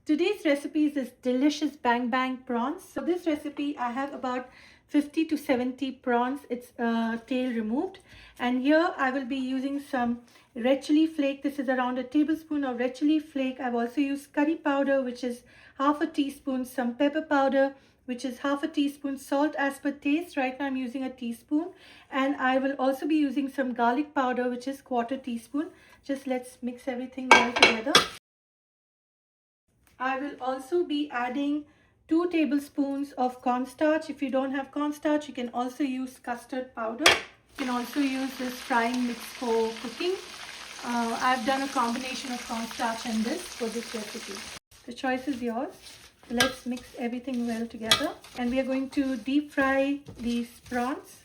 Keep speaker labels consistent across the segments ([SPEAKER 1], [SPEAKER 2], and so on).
[SPEAKER 1] Today's recipe is this delicious Bang Bang Prawns. So this recipe, I have about 50 to 70 prawns. It's tail removed. And here I will be using some red chili flake. This is around a tablespoon of red chili flake. I've also used curry powder, which is half a teaspoon, some pepper powder, which is half a teaspoon, salt as per taste. Right now I'm using a teaspoon. And I will also be using some garlic powder, which is quarter teaspoon. Just let's mix everything well together. I will also be adding 2 tablespoons of cornstarch. If you don't have cornstarch, you can also use custard powder. You can also use this frying mix for cooking. I've done a combination of cornstarch and this for this recipe. The choice is yours. Let's mix everything well together. And we are going to deep fry these prawns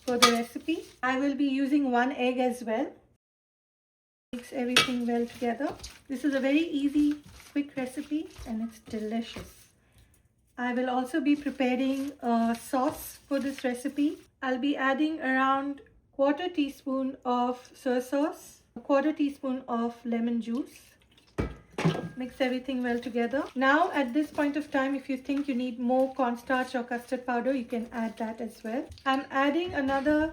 [SPEAKER 1] for the recipe. I will be using 1 egg as well. Mix everything well together. This is a very easy, quick recipe and it's delicious. I will also be preparing a sauce for this recipe. I'll be adding around quarter teaspoon of soy sauce, a quarter teaspoon of lemon juice. Mix everything well together. Now at this point of time, if you think you need more cornstarch or custard powder, you can add that as well. I'm adding another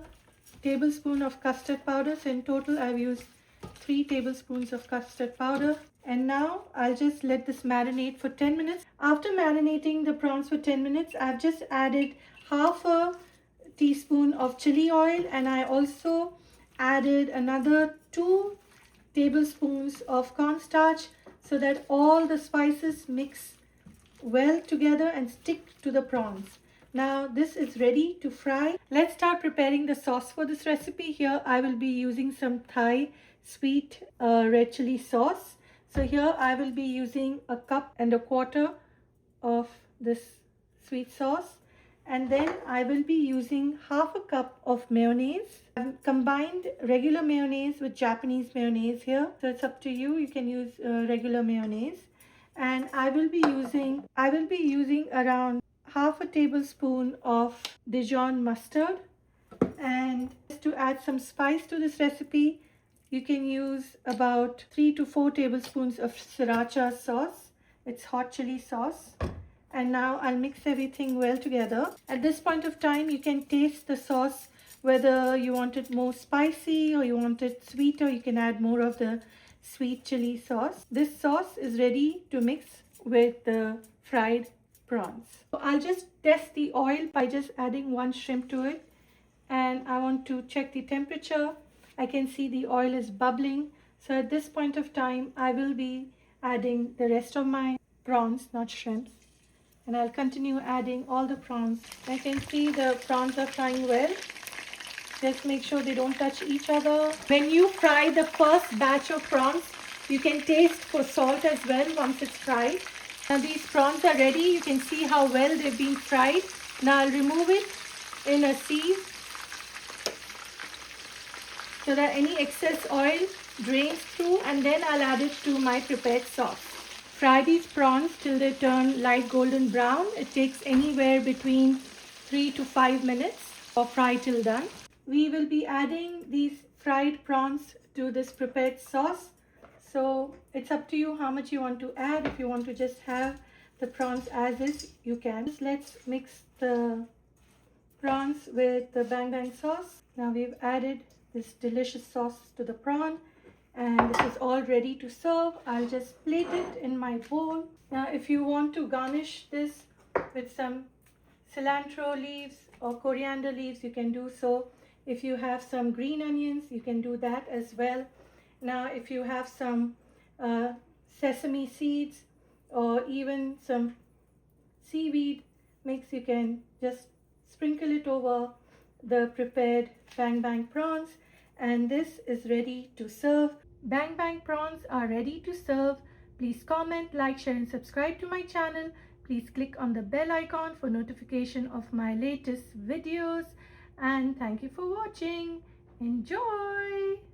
[SPEAKER 1] tablespoon of custard powder. So in total I've used 3 tablespoons of custard powder. And now I'll just let this marinate for 10 minutes. After marinating the prawns for 10 minutes, I've just added half a teaspoon of chili oil, and I also added another 2 tablespoons of cornstarch so that all the spices mix well together and stick to the prawns. Now this is ready to fry. Let's start preparing the sauce for this recipe. Here I will be using some Thai sweet red chili sauce. So here I will be using 1.25 cups of this sweet sauce, and then I will be using half a cup of mayonnaise. I've combined regular mayonnaise with Japanese mayonnaise here, so it's up to you. You can use regular mayonnaise. And I will be using around half a tablespoon of Dijon mustard. And just to add some spice to this recipe, you can use about 3 to 4 tablespoons of sriracha sauce. It's hot chili sauce. And now I'll mix everything well together. At this point of time, you can taste the sauce, whether you want it more spicy or you want it sweeter. You can add more of the sweet chili sauce. This sauce is ready to mix with the fried prawns. So I'll just test the oil by just adding 1 shrimp to it. And I want to check the temperature. I can see the oil is bubbling. So at this point of time, I will be adding the rest of my prawns, not shrimps. And I'll continue adding all the prawns. I can see the prawns are frying well. Just make sure they don't touch each other. When you fry the first batch of prawns, you can taste for salt as well once it's fried. Now these prawns are ready. You can see how well they've been fried. Now I'll remove it in a sieve so that any excess oil drains through, and then I'll add it to my prepared sauce. Fry these prawns till they turn light golden brown. It takes anywhere between 3 to 5 minutes or fry till done. We will be adding these fried prawns to this prepared sauce. So it's up to you how much you want to add. If you want to just have the prawns as is, you can. Just let's mix the prawns with the Bang Bang sauce. Now we've added this delicious sauce to the prawn, and this is all ready to serve. I'll just plate it in my bowl. Now if you want to garnish this with some cilantro leaves or coriander leaves, you can do so. If you have some green onions, you can do that as well. Now if you have some sesame seeds or even some seaweed mix, you can just sprinkle it over the prepared Bang Bang prawns, and this is ready to serve. Bang Bang prawns are ready to serve. Please comment, like, share and subscribe to my channel. Please click on the bell icon for notification of my latest videos, and thank you for watching. Enjoy!